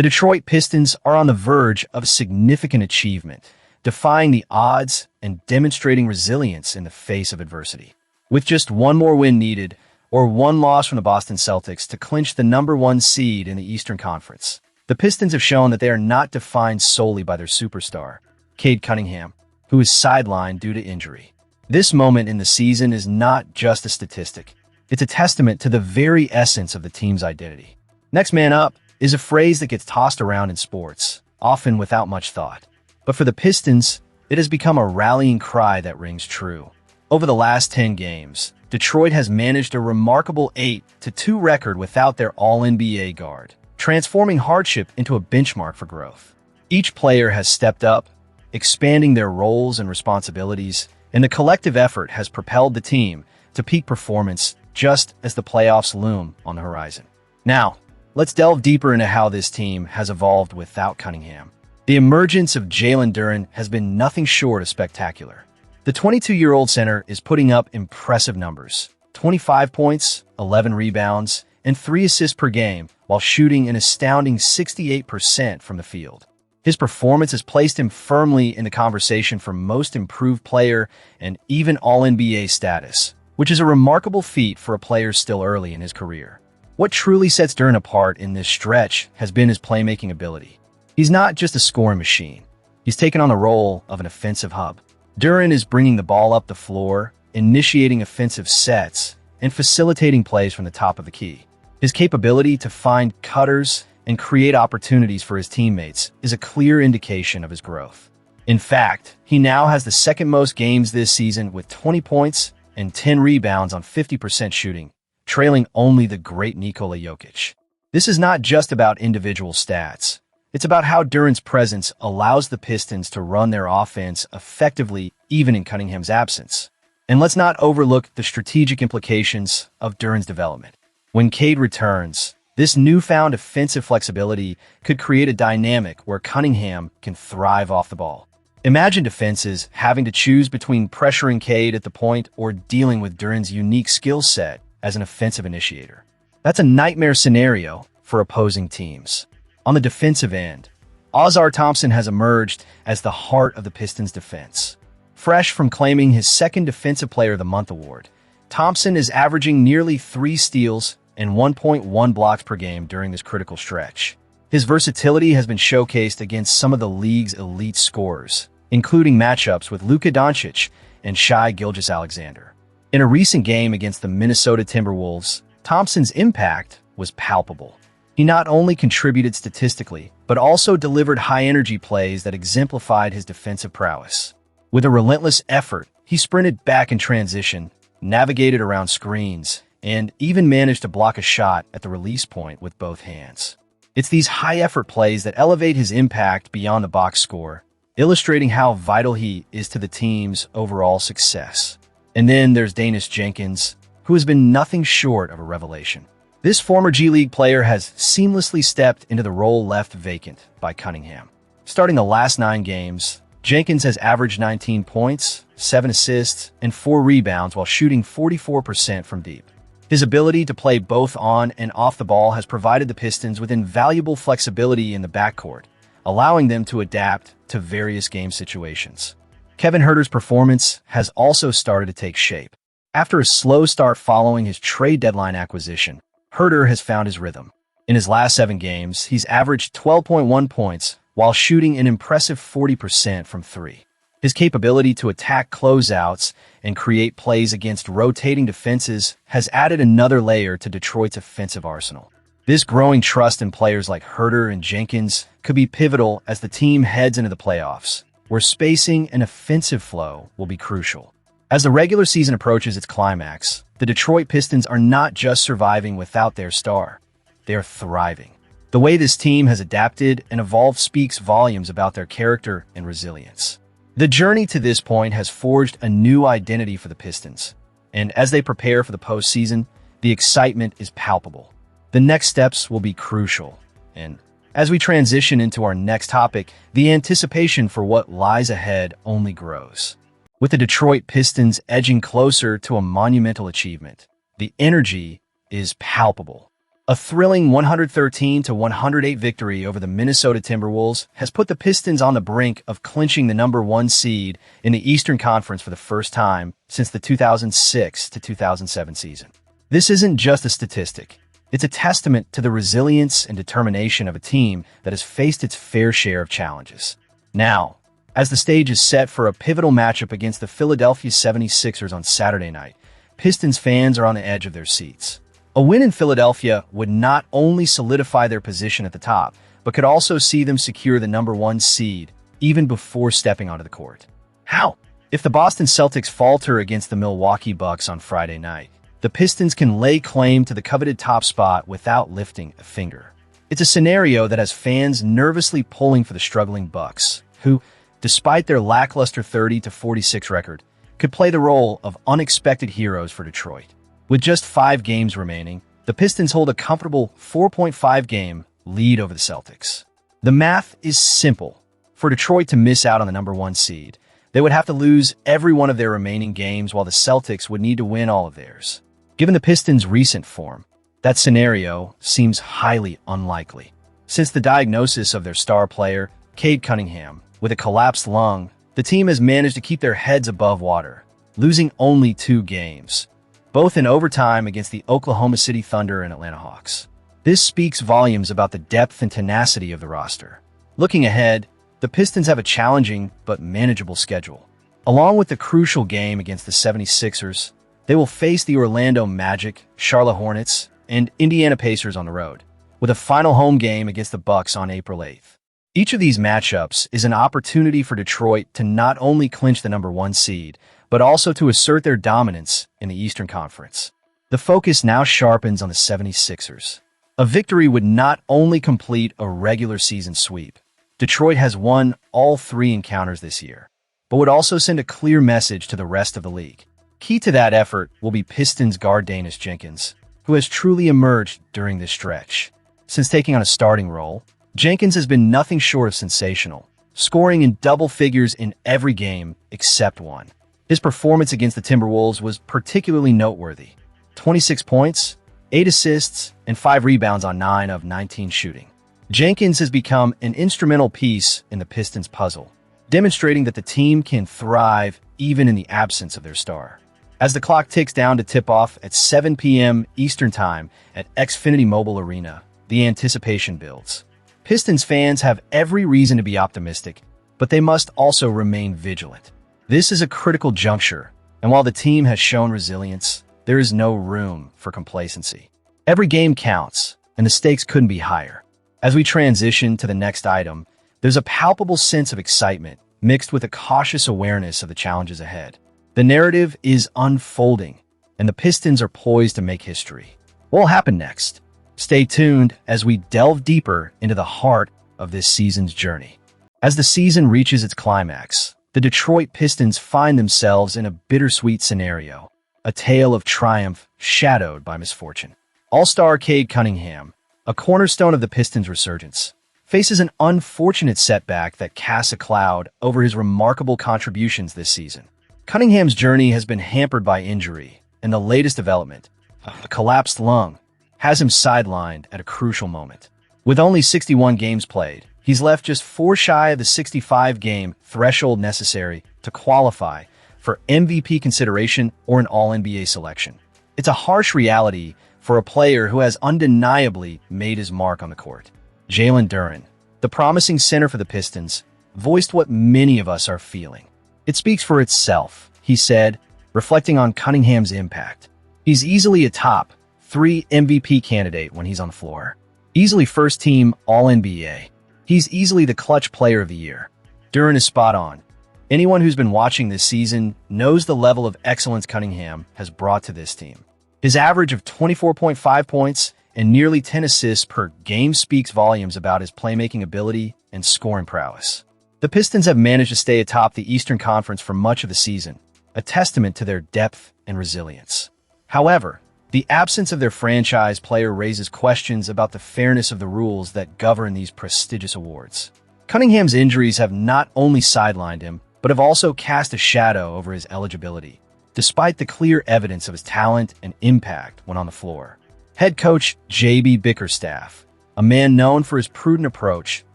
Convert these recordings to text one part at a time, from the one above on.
The Detroit Pistons are on the verge of significant achievement, defying the odds and demonstrating resilience in the face of adversity. With just one more win needed, or one loss from the Boston Celtics to clinch the #1 seed in the Eastern Conference, the Pistons have shown that they are not defined solely by their superstar, Cade Cunningham, who is sidelined due to injury. This moment in the season is not just a statistic. It's a testament to the very essence of the team's identity. Next man up is a phrase that gets tossed around in sports, often without much thought. But for the Pistons, it has become a rallying cry that rings true. Over the last 10 games, Detroit has managed a remarkable 8-2 record without their All-NBA guard, transforming hardship into a benchmark for growth. Each player has stepped up, expanding their roles and responsibilities, and the collective effort has propelled the team to peak performance just as the playoffs loom on the horizon. Now, let's delve deeper into how this team has evolved without Cunningham. The emergence of Jalen Duren has been nothing short of spectacular. The 22-year-old center is putting up impressive numbers: 25 points, 11 rebounds, and 3 assists per game, while shooting an astounding 68% from the field. His performance has placed him firmly in the conversation for most improved player and even All-NBA status, which is a remarkable feat for a player still early in his career. What truly sets Duren apart in this stretch has been his playmaking ability. He's not just a scoring machine. He's taken on the role of an offensive hub. Duren is bringing the ball up the floor, initiating offensive sets, and facilitating plays from the top of the key. His capability to find cutters and create opportunities for his teammates is a clear indication of his growth. In fact, he now has the second most games this season with 20 points and 10 rebounds on 50% shooting, trailing only the great Nikola Jokic. This is not just about individual stats. It's about how Duren's presence allows the Pistons to run their offense effectively even in Cunningham's absence. And let's not overlook the strategic implications of Duren's development. When Cade returns, this newfound offensive flexibility could create a dynamic where Cunningham can thrive off the ball. Imagine defenses having to choose between pressuring Cade at the point or dealing with Duren's unique skill set as an offensive initiator. That's a nightmare scenario for opposing teams. On the defensive end, Ausar Thompson has emerged as the heart of the Pistons' defense. Fresh from claiming his second Defensive Player of the Month award, Thompson is averaging nearly 3 steals and 1.1 blocks per game during this critical stretch. His versatility has been showcased against some of the league's elite scorers, including matchups with Luka Doncic and Shai Gilgeous-Alexander. In a recent game against the Minnesota Timberwolves, Thompson's impact was palpable. He not only contributed statistically, but also delivered high-energy plays that exemplified his defensive prowess. With a relentless effort, he sprinted back in transition, navigated around screens, and even managed to block a shot at the release point with both hands. It's these high-effort plays that elevate his impact beyond the box score, illustrating how vital he is to the team's overall success. And then there's Danis Jenkins, who has been nothing short of a revelation. This former G League player has seamlessly stepped into the role left vacant by Cunningham. Starting the last 9 games, Jenkins has averaged 19 points, 7 assists, and 4 rebounds while shooting 44% from deep. His ability to play both on and off the ball has provided the Pistons with invaluable flexibility in the backcourt, allowing them to adapt to various game situations. Kevin Huerter's performance has also started to take shape. After a slow start following his trade deadline acquisition, Huerter has found his rhythm. In his last 7 games, he's averaged 12.1 points while shooting an impressive 40% from 3. His capability to attack closeouts and create plays against rotating defenses has added another layer to Detroit's offensive arsenal. This growing trust in players like Huerter and Jenkins could be pivotal as the team heads into the playoffs, where spacing and offensive flow will be crucial. As the regular season approaches its climax, the Detroit Pistons are not just surviving without their star. They are thriving. The way this team has adapted and evolved speaks volumes about their character and resilience. The journey to this point has forged a new identity for the Pistons, and as they prepare for the postseason, the excitement is palpable. The next steps will be crucial, and as we transition into our next topic, the anticipation for what lies ahead only grows. With the Detroit Pistons edging closer to a monumental achievement, the energy is palpable. A thrilling 113-108 victory over the Minnesota Timberwolves has put the Pistons on the brink of clinching the #1 seed in the Eastern Conference for the first time since the 2006-2007 season. This isn't just a statistic. It's a testament to the resilience and determination of a team that has faced its fair share of challenges. Now, as the stage is set for a pivotal matchup against the Philadelphia 76ers on Saturday night, Pistons fans are on the edge of their seats. A win in Philadelphia would not only solidify their position at the top, but could also see them secure the #1 seed even before stepping onto the court. How? If the Boston Celtics falter against the Milwaukee Bucks on Friday night, the Pistons can lay claim to the coveted top spot without lifting a finger. It's a scenario that has fans nervously pulling for the struggling Bucks, who, despite their lackluster 30-46 record, could play the role of unexpected heroes for Detroit. With just 5 games remaining, the Pistons hold a comfortable 4.5-game lead over the Celtics. The math is simple. For Detroit to miss out on the #1 seed, they would have to lose every one of their remaining games while the Celtics would need to win all of theirs. Given the Pistons' recent form, that scenario seems highly unlikely. Since the diagnosis of their star player, Cade Cunningham, with a collapsed lung, the team has managed to keep their heads above water, losing only 2 games, both in overtime against the Oklahoma City Thunder and Atlanta Hawks. This speaks volumes about the depth and tenacity of the roster. Looking ahead, the Pistons have a challenging but manageable schedule. Along with the crucial game against the 76ers, they will face the Orlando Magic, Charlotte Hornets, and Indiana Pacers on the road, with a final home game against the Bucks on April 8th. Each of these matchups is an opportunity for Detroit to not only clinch the #1 seed, but also to assert their dominance in the Eastern Conference. The focus now sharpens on the 76ers. A victory would not only complete a regular season sweep. Detroit has won all 3 encounters this year, but would also send a clear message to the rest of the league. Key to that effort will be Pistons guard Danis Jenkins, who has truly emerged during this stretch. Since taking on a starting role, Jenkins has been nothing short of sensational, scoring in double figures in every game except one. His performance against the Timberwolves was particularly noteworthy. 26 points, 8 assists, and 5 rebounds on 9 of 19 shooting. Jenkins has become an instrumental piece in the Pistons' puzzle, demonstrating that the team can thrive even in the absence of their star. As the clock ticks down to tip-off at 7 p.m. Eastern Time at Xfinity Mobile Arena, the anticipation builds. Pistons fans have every reason to be optimistic, but they must also remain vigilant. This is a critical juncture, and while the team has shown resilience, there is no room for complacency. Every game counts, and the stakes couldn't be higher. As we transition to the next item, there's a palpable sense of excitement mixed with a cautious awareness of the challenges ahead. The narrative is unfolding, and the Pistons are poised to make history. What will happen next? Stay tuned as we delve deeper into the heart of this season's journey. As the season reaches its climax, the Detroit Pistons find themselves in a bittersweet scenario, a tale of triumph shadowed by misfortune. All-star Cade Cunningham, a cornerstone of the Pistons' resurgence, faces an unfortunate setback that casts a cloud over his remarkable contributions this season. Cunningham's journey has been hampered by injury, and the latest development, a collapsed lung, has him sidelined at a crucial moment. With only 61 games played, he's left just 4 shy of the 65-game threshold necessary to qualify for MVP consideration or an All-NBA selection. It's a harsh reality for a player who has undeniably made his mark on the court. Jalen Duren, the promising center for the Pistons, voiced what many of us are feeling. It speaks for itself, he said, reflecting on Cunningham's impact. He's easily a top 3 MVP candidate when he's on the floor. Easily first-team All-NBA. He's easily the clutch player of the year. Duren is spot on. Anyone who's been watching this season knows the level of excellence Cunningham has brought to this team. His average of 24.5 points and nearly 10 assists per game speaks volumes about his playmaking ability and scoring prowess. The Pistons have managed to stay atop the Eastern Conference for much of the season, a testament to their depth and resilience. However, the absence of their franchise player raises questions about the fairness of the rules that govern these prestigious awards. Cunningham's injuries have not only sidelined him, but have also cast a shadow over his eligibility, despite the clear evidence of his talent and impact when on the floor. Head coach J.B. Bickerstaff, a man known for his prudent approach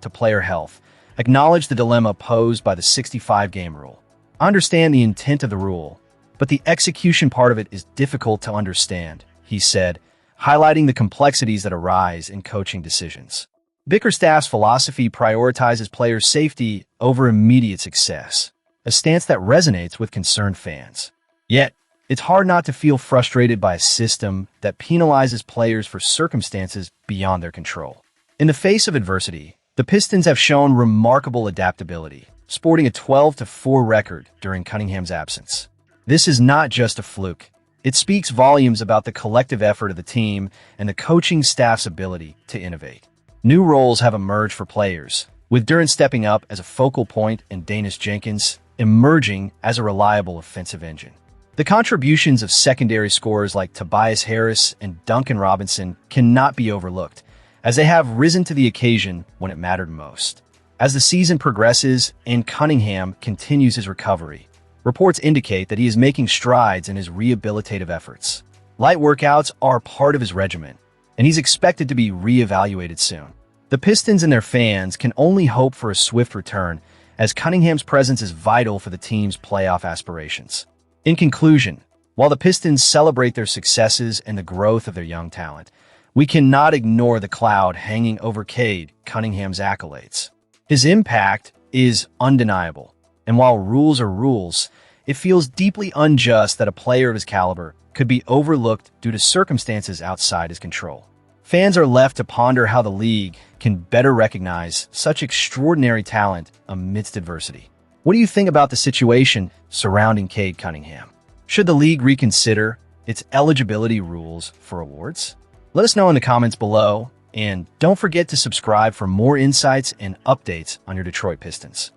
to player health, acknowledged the dilemma posed by the 65-game rule. I understand the intent of the rule, but the execution part of it is difficult to understand, he said, highlighting the complexities that arise in coaching decisions. Bickerstaff's philosophy prioritizes players' safety over immediate success, a stance that resonates with concerned fans. Yet, it's hard not to feel frustrated by a system that penalizes players for circumstances beyond their control. In the face of adversity, the Pistons have shown remarkable adaptability, sporting a 12-4 record during Cunningham's absence. This is not just a fluke. It speaks volumes about the collective effort of the team and the coaching staff's ability to innovate. New roles have emerged for players, with Duren stepping up as a focal point and Danis Jenkins emerging as a reliable offensive engine. The contributions of secondary scorers like Tobias Harris and Duncan Robinson cannot be overlooked, as they have risen to the occasion when it mattered most. As the season progresses and Cunningham continues his recovery, reports indicate that he is making strides in his rehabilitative efforts. Light workouts are part of his regimen, and he's expected to be reevaluated soon. The Pistons and their fans can only hope for a swift return, as Cunningham's presence is vital for the team's playoff aspirations. In conclusion, while the Pistons celebrate their successes and the growth of their young talent, we cannot ignore the cloud hanging over Cade Cunningham's accolades. His impact is undeniable, and while rules are rules, it feels deeply unjust that a player of his caliber could be overlooked due to circumstances outside his control. Fans are left to ponder how the league can better recognize such extraordinary talent amidst adversity. What do you think about the situation surrounding Cade Cunningham? Should the league reconsider its eligibility rules for awards? Let us know in the comments below, and don't forget to subscribe for more insights and updates on your Detroit Pistons.